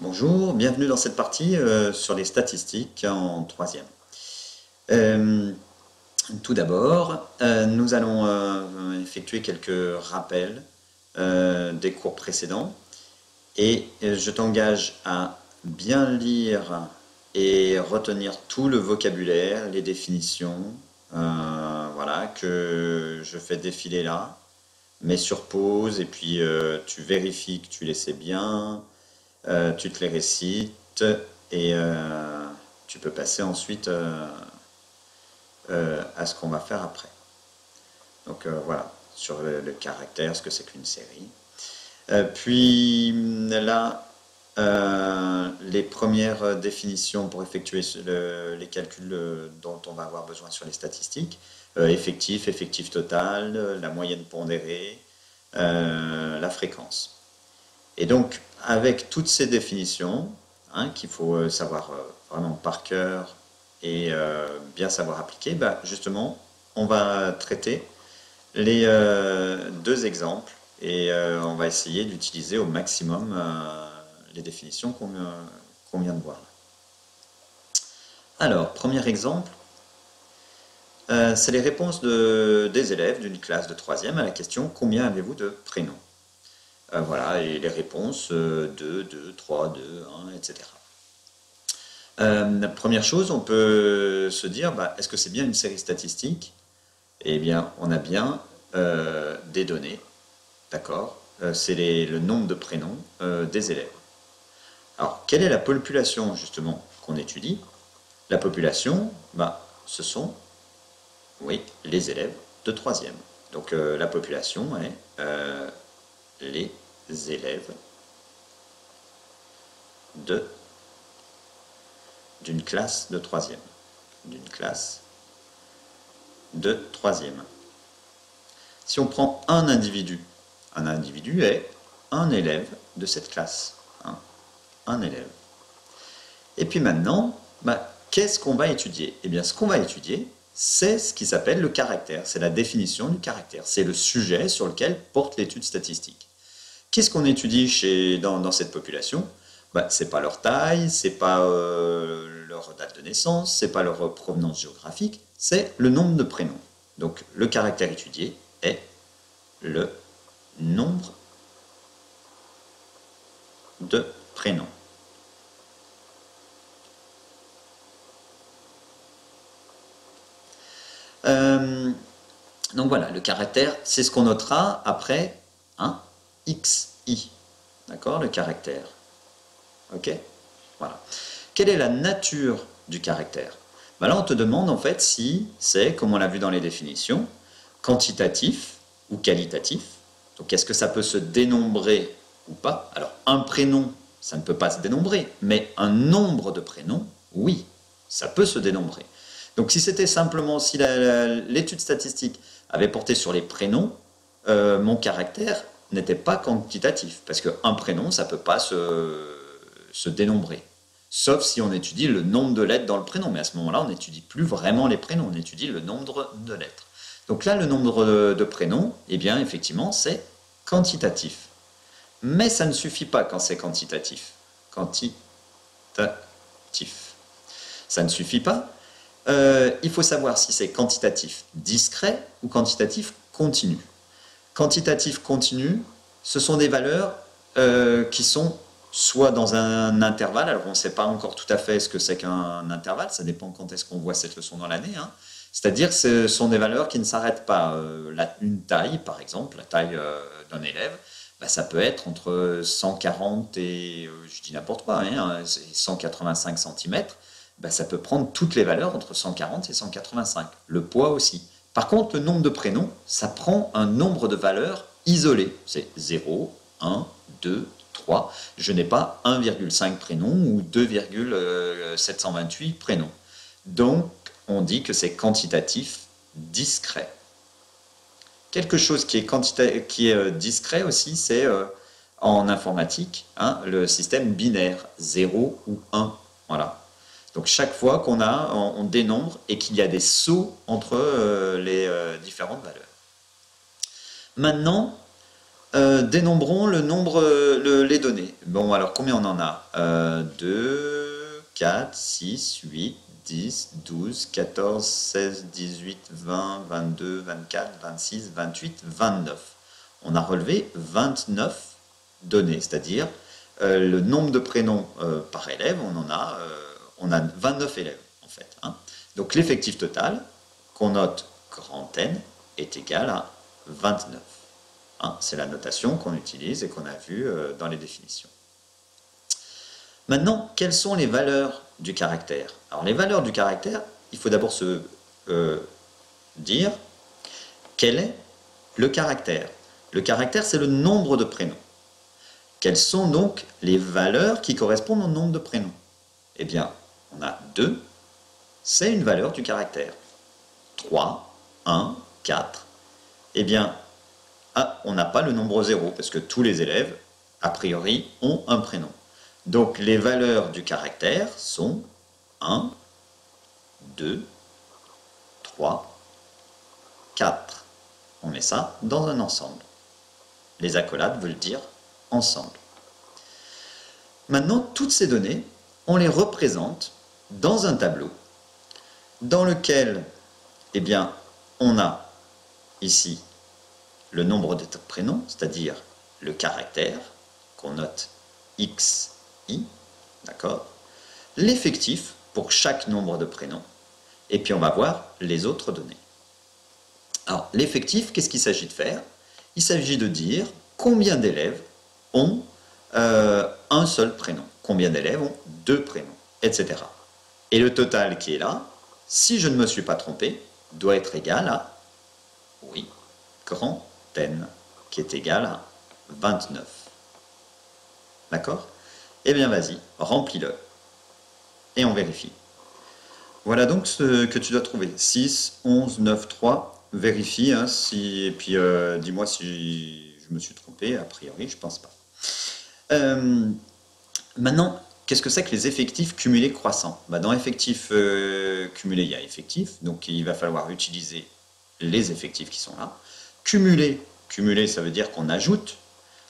Bonjour, bienvenue dans cette partie sur les statistiques en troisième. Euh, Tout d'abord, nous allons effectuer quelques rappels des cours précédents et je t'engage à bien lire et retenir tout le vocabulaire, les définitions, voilà, que je fais défiler là. Mets sur pause et puis tu vérifies que tu les sais bien. Tu te les récites et tu peux passer ensuite à ce qu'on va faire après. Donc voilà, sur le caractère, ce que c'est qu'une série. Puis là, les premières définitions pour effectuer les calculs dont on va avoir besoin sur les statistiques. Effectif, effectif total, la moyenne pondérée, la fréquence. Et donc, avec toutes ces définitions, qu'il faut savoir vraiment par cœur et bien savoir appliquer, justement, on va traiter les deux exemples et on va essayer d'utiliser au maximum les définitions qu'on vient de voir. Alors, premier exemple, c'est les réponses des élèves d'une classe de 3e à la question « Combien avez-vous de prénoms ?» Voilà, et les réponses 2, 2, 3, 2, 1, etc. Première chose, on peut se dire, est-ce que c'est bien une série statistique? Eh bien, on a bien des données, d'accord? C'est le nombre de prénoms des élèves. Alors, quelle est la population, justement, qu'on étudie? La population, ce sont, oui, les élèves de 3e. Donc, la population est les élèves d'une classe de 3e. D'une classe de 3e. Si on prend un individu est un élève de cette classe. Un élève. Et puis maintenant, qu'est-ce qu'on va étudier? Eh bien, ce qu'on va étudier, c'est ce qui s'appelle le caractère. C'est la définition du caractère. C'est le sujet sur lequel porte l'étude statistique. Qu'est-ce qu'on étudie dans cette population? C'est pas leur taille, c'est pas leur date de naissance, c'est pas leur provenance géographique, c'est le nombre de prénoms. Donc le caractère étudié est le nombre de prénoms. Donc voilà, le caractère, c'est ce qu'on notera après un XI. D'accord, le caractère. Ok? Voilà. Quelle est la nature du caractère? Là, on te demande en fait si c'est, comme on l'a vu dans les définitions, quantitatif ou qualitatif. Donc, est-ce que ça peut se dénombrer ou pas? Alors, un prénom, ça ne peut pas se dénombrer, mais un nombre de prénoms, oui, ça peut se dénombrer. Donc, si c'était simplement, si l'étude statistique avait porté sur les prénoms, mon caractère n'était pas quantitatif, parce qu'un prénom, ça ne peut pas se dénombrer. Sauf si on étudie le nombre de lettres dans le prénom. Mais à ce moment-là, on n'étudie plus vraiment les prénoms, on étudie le nombre de lettres. Donc là, le nombre de prénoms, eh bien, effectivement, c'est quantitatif. Mais ça ne suffit pas quand c'est quantitatif. Quantitatif. Ça ne suffit pas. Il faut savoir si c'est quantitatif discret ou quantitatif continu. Quantitatif continu, ce sont des valeurs qui sont soit dans un intervalle, alors on ne sait pas encore tout à fait ce que c'est qu'un intervalle, ça dépend quand est-ce qu'on voit cette leçon dans l'année, c'est-à-dire que ce sont des valeurs qui ne s'arrêtent pas. Une taille, par exemple, la taille d'un élève, ça peut être entre 140 et, je dis n'importe quoi, 185 cm, ça peut prendre toutes les valeurs entre 140 et 185, le poids aussi. Par contre, le nombre de prénoms, ça prend un nombre de valeurs isolées, c'est 0, 1, 2, 3. Je n'ai pas 1,5 prénoms ou 2,728 prénoms. Donc, on dit que c'est quantitatif discret. Quelque chose qui est discret aussi, c'est en informatique, le système binaire, 0 ou 1. Voilà. Donc chaque fois on dénombre et qu'il y a des sauts entre les différentes valeurs. Maintenant, Dénombrons le nombre, les données. Bon, alors combien on en a? 2, 4, 6, 8, 10, 12, 14, 16, 18, 20, 22, 24, 26, 28, 29. On a relevé 29 données, c'est-à-dire le nombre de prénoms par élève, on a 29 élèves en fait. Hein. Donc l'effectif total, qu'on note grand N, est égal à 29. Hein, c'est la notation qu'on utilise et qu'on a vue dans les définitions. Maintenant, quelles sont les valeurs du caractère? Alors les valeurs du caractère, il faut d'abord se dire quel est le caractère. Le caractère, c'est le nombre de prénoms. Quelles sont donc les valeurs qui correspondent au nombre de prénoms? Eh bien, on a 2, c'est une valeur du caractère. 3, 1, 4. Eh bien, on n'a pas le nombre 0, parce que tous les élèves, a priori, ont un prénom. Donc, les valeurs du caractère sont 1, 2, 3, 4. On met ça dans un ensemble. Les accolades veulent dire ensemble. Maintenant, toutes ces données, on les représente dans un tableau dans lequel, eh bien, on a ici le nombre de prénoms, c'est-à-dire le caractère, qu'on note x, i, d'accord, l'effectif pour chaque nombre de prénoms, et puis on va voir les autres données. Alors, l'effectif, qu'est-ce qu'il s'agit de faire? Il s'agit de dire combien d'élèves ont un seul prénom, combien d'élèves ont 2 prénoms, etc. Et le total qui est là, si je ne me suis pas trompé, doit être égal à, oui, grand N, qui est égal à 29. D'accord? Eh bien, vas-y, remplis-le. Et on vérifie. Voilà donc ce que tu dois trouver. 6, 11, 9, 3. Vérifie, hein, et puis dis-moi si je me suis trompé. A priori, je pense pas. Maintenant, qu'est-ce que c'est que les effectifs cumulés croissants? Dans effectifs cumulés, il y a effectifs, donc il va falloir utiliser les effectifs qui sont là. Cumulé, ça veut dire qu'on ajoute.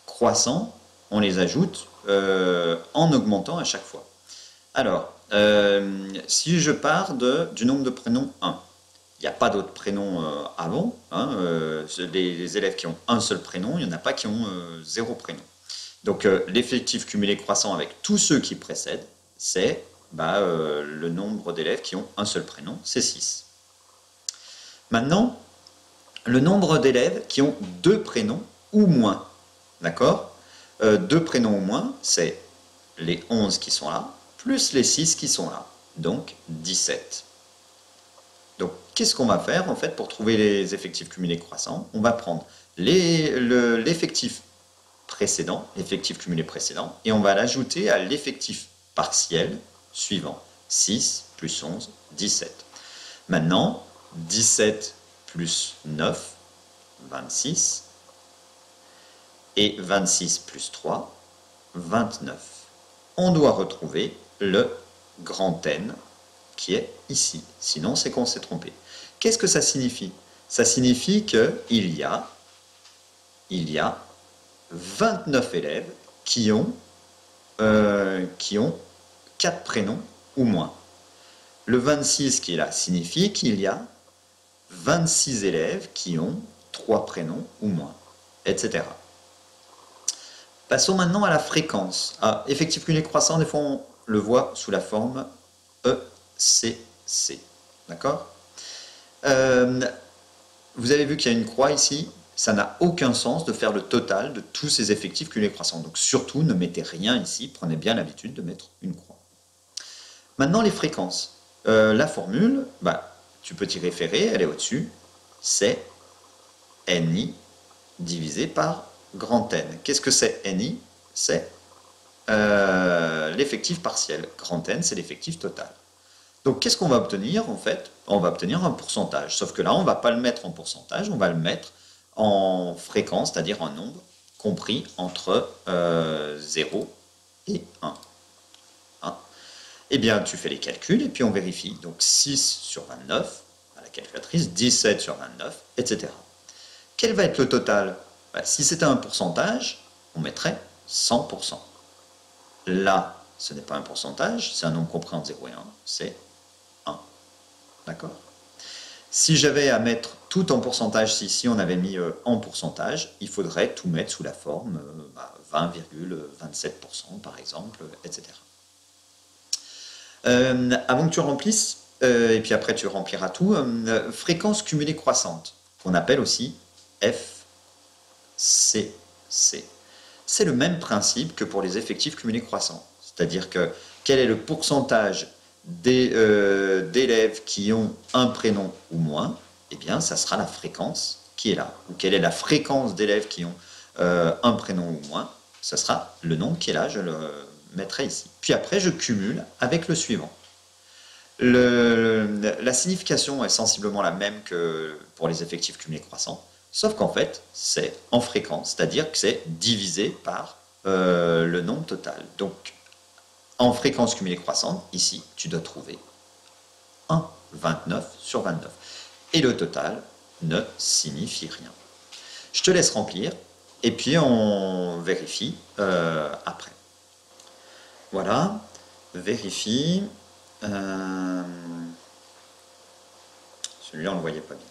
Croissant, on les ajoute en augmentant à chaque fois. Alors, si je pars du nombre de prénoms 1, il n'y a pas d'autres prénoms avant. Hein, les élèves qui ont un seul prénom, il n'y en a pas qui ont 0 prénom. Donc l'effectif cumulé croissant avec tous ceux qui précèdent, c'est le nombre d'élèves qui ont un seul prénom, c'est 6. Maintenant, le nombre d'élèves qui ont 2 prénoms ou moins. D'accord? 2 prénoms ou moins, c'est les 11 qui sont là, plus les 6 qui sont là. Donc 17. Donc qu'est-ce qu'on va faire en fait pour trouver les effectifs cumulés croissants? On va prendre l'effectif précédent, l'effectif cumulé précédent, et on va l'ajouter à l'effectif partiel suivant. 6 plus 11, 17. Maintenant, 17 plus 9, 26, et 26 plus 3, 29. On doit retrouver le grand N qui est ici, sinon c'est qu'on s'est trompé. Qu'est-ce que ça signifie? Ça signifie qu'il y a 29 élèves qui ont 4 prénoms ou moins. Le 26 qui est là signifie qu'il y a 26 élèves qui ont 3 prénoms ou moins, etc. Passons maintenant à la fréquence. Effectif cumulé croissant, des fois on le voit sous la forme ECC. D'accord? Vous avez vu qu'il y a une croix ici. Ça n'a aucun sens de faire le total de tous ces effectifs cumulés croissants. Donc surtout, ne mettez rien ici. Prenez bien l'habitude de mettre une croix. Maintenant, les fréquences. La formule, tu peux t'y référer, elle est au-dessus. C'est NI divisé par grand N. Qu'est-ce que c'est NI? C'est l'effectif partiel. Grand N, c'est l'effectif total. Donc, qu'est-ce qu'on va obtenir en fait? On va obtenir un pourcentage. Sauf que là, on ne va pas le mettre en pourcentage, on va le mettre en fréquence, c'est-à-dire un nombre compris entre 0 et 1. Eh bien, tu fais les calculs et puis on vérifie. Donc, 6 sur 29 à la calculatrice, 17 sur 29, etc. Quel va être le total? Bah, si c'était un pourcentage, on mettrait 100%. Là, ce n'est pas un pourcentage, c'est un nombre compris entre 0 et 1, c'est 1. D'accord? Si j'avais à mettre tout en pourcentage, si ici on avait mis en pourcentage, il faudrait tout mettre sous la forme 20,27% par exemple, etc. Avant que tu remplisses, et puis après tu rempliras tout, fréquence cumulée croissante, qu'on appelle aussi FCC. C'est le même principe que pour les effectifs cumulés croissants. C'est-à-dire que quel est le pourcentage d'élèves qui ont un prénom ou moins, eh bien, ça sera la fréquence qui est là. Ou quelle est la fréquence d'élèves qui ont un prénom ou moins, ça sera le nombre qui est là, je le mettrai ici. Puis après, je cumule avec le suivant. La signification est sensiblement la même que pour les effectifs cumulés croissants, sauf qu'en fait, c'est en fréquence, c'est-à-dire que c'est divisé par le nombre total. Donc, en fréquence cumulée croissante, ici, tu dois trouver 1,29 sur 29. Et le total ne signifie rien. Je te laisse remplir, et puis on vérifie après. Voilà, vérifie. Celui-là, on ne le voyait pas bien.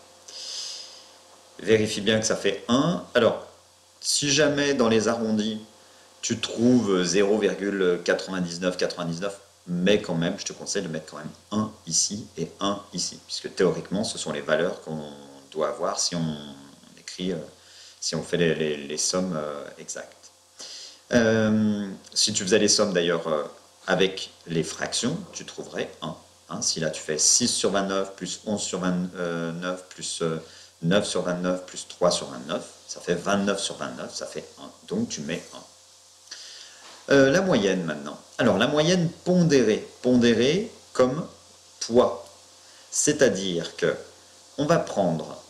Vérifie bien que ça fait 1. Alors, si jamais dans les arrondis, tu trouves 0,9999, mais quand même, je te conseille de mettre quand même 1 ici et 1 ici, puisque théoriquement, ce sont les valeurs qu'on doit avoir si on écrit, si on fait les sommes exactes. Si tu faisais les sommes d'ailleurs avec les fractions, tu trouverais 1. Hein, si là tu fais 6 sur 29 plus 11 sur 29 plus 9 sur 29 plus 3 sur 29, ça fait 29 sur 29, ça fait 1. Donc tu mets 1. La moyenne maintenant. Alors la moyenne pondérée. Pondérée comme poids. C'est-à-dire que on va prendre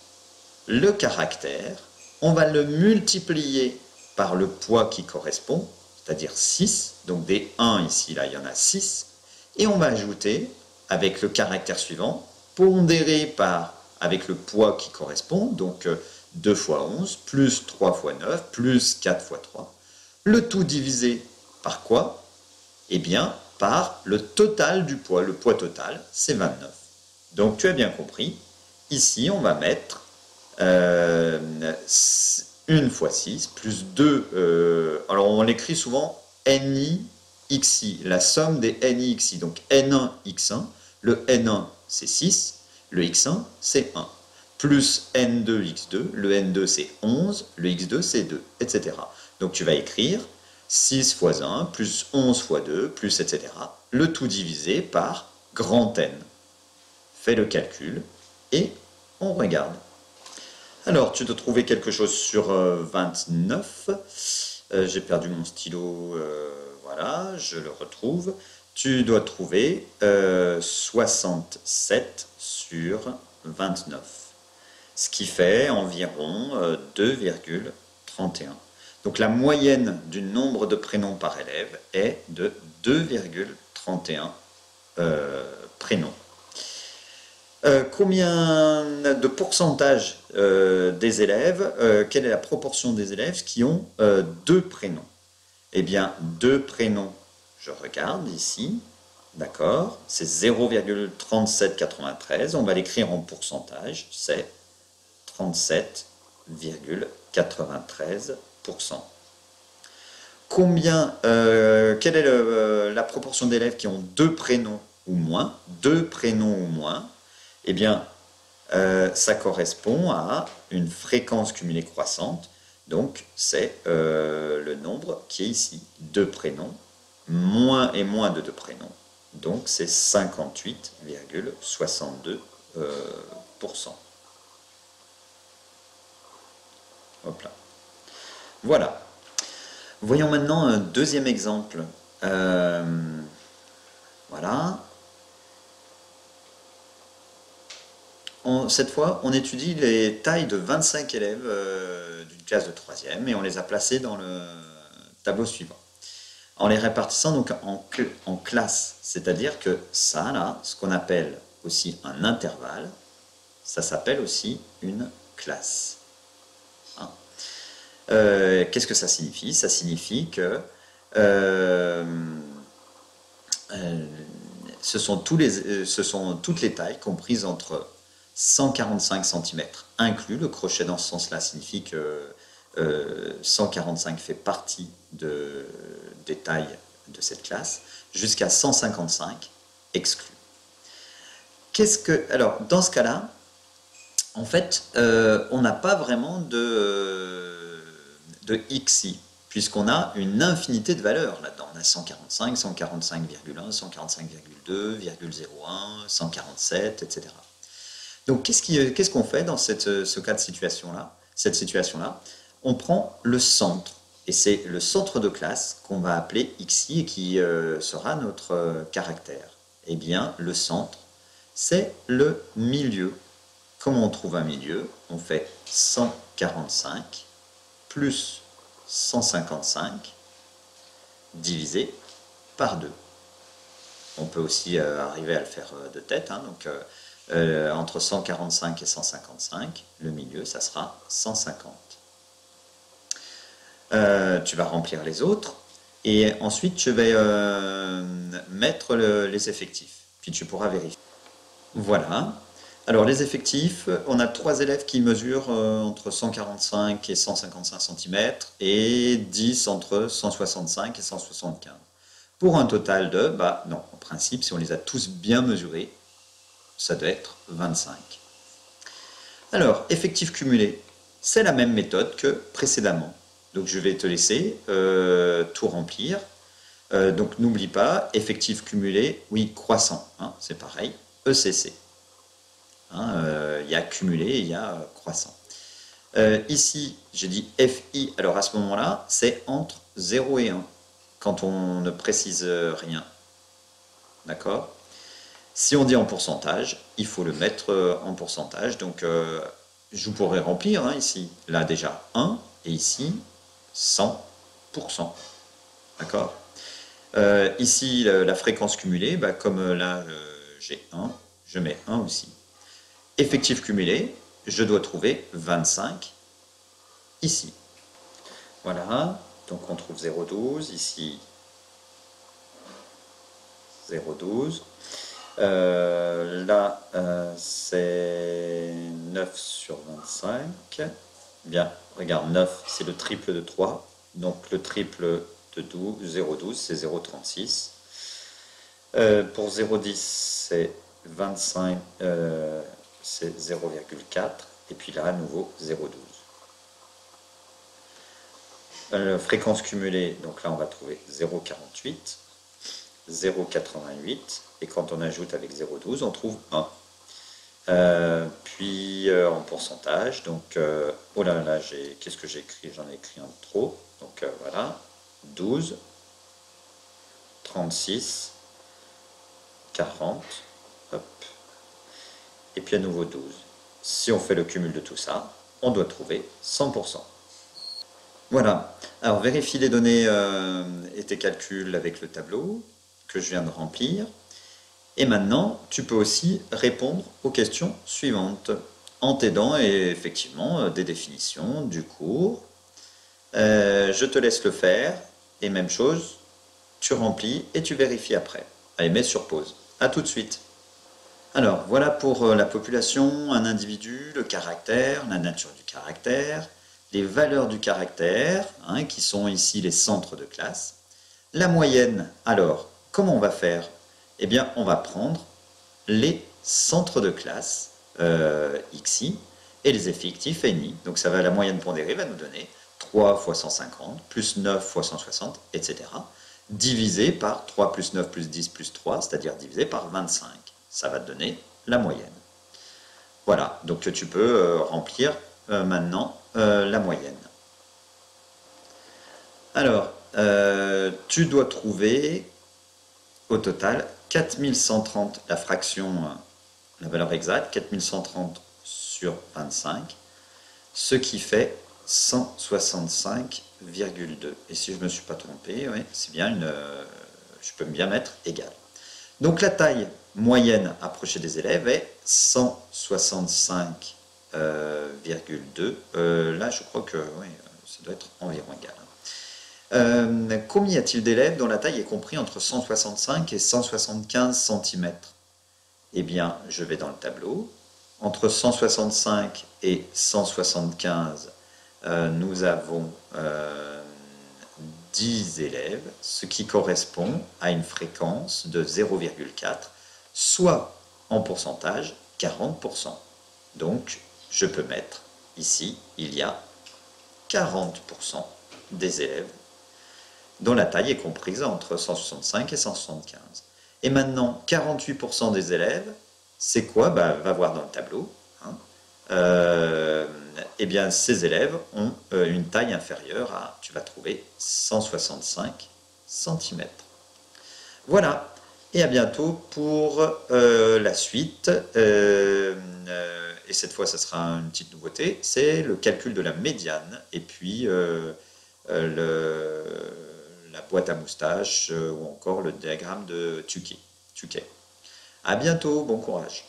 le caractère, on va le multiplier par le poids qui correspond, c'est-à-dire 6. Donc des 1 ici, là, il y en a 6. Et on va ajouter, avec le caractère suivant, pondéré par, avec le poids qui correspond, donc 2 fois 11, plus 3 fois 9, plus 4 fois 3. Le tout divisé par quoi? Eh bien, par le total du poids. Le poids total, c'est 29. Donc, tu as bien compris. Ici, on va mettre 1 fois 6 plus 2. Alors, on l'écrit souvent NI XI, la somme des NI XI. Donc, N1 X1. Le N1, c'est 6. Le X1, c'est 1. Plus N2 X2. Le N2, c'est 11. Le X2, c'est 2, etc. Donc, tu vas écrire 6 fois 1, plus 11 fois 2, plus etc. Le tout divisé par grand N. Fais le calcul et on regarde. Alors, tu dois trouver quelque chose sur 29. J'ai perdu mon stylo, voilà, je le retrouve. Tu dois trouver 67 sur 29, ce qui fait environ 2,31. Donc la moyenne du nombre de prénoms par élève est de 2,31 prénoms. Combien de pourcentage des élèves, quelle est la proportion des élèves qui ont 2 prénoms? Eh bien, 2 prénoms, je regarde ici, d'accord, c'est 0,3793, on va l'écrire en pourcentage, c'est 37,93%. Quelle est la proportion d'élèves qui ont 2 prénoms ou moins? 2 prénoms ou moins, eh bien, ça correspond à une fréquence cumulée croissante. Donc, c'est le nombre qui est ici. 2 prénoms, moins et moins de 2 prénoms. Donc, c'est 58,62%. Hop là. Voilà. Voyons maintenant un deuxième exemple. Voilà. Cette fois, on étudie les tailles de 25 élèves d'une classe de 3e et on les a placés dans le tableau suivant. En les répartissant donc en classes, c'est-à-dire que ça, là, ce qu'on appelle aussi un intervalle, ça s'appelle aussi une classe. Hein. Qu'est-ce que ça signifie? Ça signifie que euh, euh, ce sont toutes les tailles comprises entre 145 cm inclus. Le crochet dans ce sens-là signifie que 145 fait partie des tailles de cette classe, jusqu'à 155 exclus. Alors, dans ce cas-là, en fait, on n'a pas vraiment de xi, puisqu'on a une infinité de valeurs là-dedans. On a 145, 145,1, 145,2,01, 147, etc. Donc, qu'est-ce qu'on fait dans ce cas de situation-là? Cette situation-là, on prend le centre, et c'est le centre de classe qu'on va appeler xi et qui sera notre caractère. Eh bien, le centre, c'est le milieu. Comment on trouve un milieu? On fait 145 plus 155 divisé par 2. On peut aussi arriver à le faire de tête, hein, donc entre 145 et 155, le milieu, ça sera 150. Tu vas remplir les autres, et ensuite je vais mettre les effectifs, puis tu pourras vérifier. Voilà. Alors les effectifs, on a 3 élèves qui mesurent entre 145 et 155 cm et 10 entre 165 et 175. Pour un total de, non, en principe, si on les a tous bien mesurés, ça doit être 25. Alors, effectif cumulé, c'est la même méthode que précédemment. Donc je vais te laisser tout remplir. Donc n'oublie pas, effectif cumulé, oui, croissant, hein, c'est pareil, ECC. Il y a cumulé et il y a croissant. Ici, j'ai dit FI, alors à ce moment-là, c'est entre 0 et 1, quand on ne précise rien. D'accord? Si on dit en pourcentage, il faut le mettre en pourcentage. Donc, je pourrais remplir ici, là déjà 1, et ici 100%. D'accord? Ici, la fréquence cumulée, comme là j'ai 1, je mets 1 aussi. Effectif cumulé, je dois trouver 25 ici. Voilà, donc on trouve 0,12, ici 0,12. Là, c'est 9 sur 25. Bien, regarde, 9, c'est le triple de 3. Donc le triple de 0,12, c'est 0,36. Pour 0,10, c'est 25, c'est 0,4. Et puis là, à nouveau, 0,12. Fréquence cumulée, donc là, on va trouver 0,48. 0,88 et quand on ajoute avec 0,12 on trouve 1. Puis en pourcentage, donc oh là là, qu'est-ce que j'ai écrit? J'en ai écrit un de trop, donc voilà, 12, 36, 40, hop, et puis à nouveau 12. Si on fait le cumul de tout ça, on doit trouver 100%. Voilà, alors vérifie les données et tes calculs avec le tableau que je viens de remplir. Et maintenant, tu peux aussi répondre aux questions suivantes en t'aidant effectivement des définitions du cours. Je te laisse le faire et même chose, tu remplis et tu vérifies après. Allez, mets sur pause. À tout de suite. Alors, voilà pour la population, un individu, le caractère, la nature du caractère, les valeurs du caractère, qui sont ici les centres de classe. La moyenne, alors, comment on va faire? Eh bien, on va prendre les centres de classe, xi, et les effectifs, ni. Donc, ça va, la moyenne pondérée va nous donner 3 fois 150, plus 9 fois 160, etc. Divisé par 3 plus 9 plus 10 plus 3, c'est-à-dire divisé par 25. Ça va te donner la moyenne. Voilà, donc tu peux remplir maintenant la moyenne. Alors, tu dois trouver au total 4130, la fraction, la valeur exacte, 4130 sur 25, ce qui fait 165,2. Et si je ne me suis pas trompé, oui, c'est bien je peux bien mettre égal. Donc la taille moyenne approchée des élèves est 165,2. Là, je crois que oui, ça doit être environ égal. Combien y a-t-il d'élèves dont la taille est comprise entre 165 et 175 cm? Eh bien, je vais dans le tableau. Entre 165 et 175, nous avons 10 élèves, ce qui correspond à une fréquence de 0,4, soit en pourcentage 40%. Donc, je peux mettre ici, il y a 40% des élèves dont la taille est comprise entre 165 et 175. Et maintenant, 48% des élèves, c'est quoi? Va voir dans le tableau. Eh bien, ces élèves ont une taille inférieure à, tu vas trouver, 165 cm. Voilà, et à bientôt pour la suite. Et cette fois, ça sera une petite nouveauté, c'est le calcul de la médiane et puis la boîte à moustache ou encore le diagramme de Tukey. À bientôt, bon courage.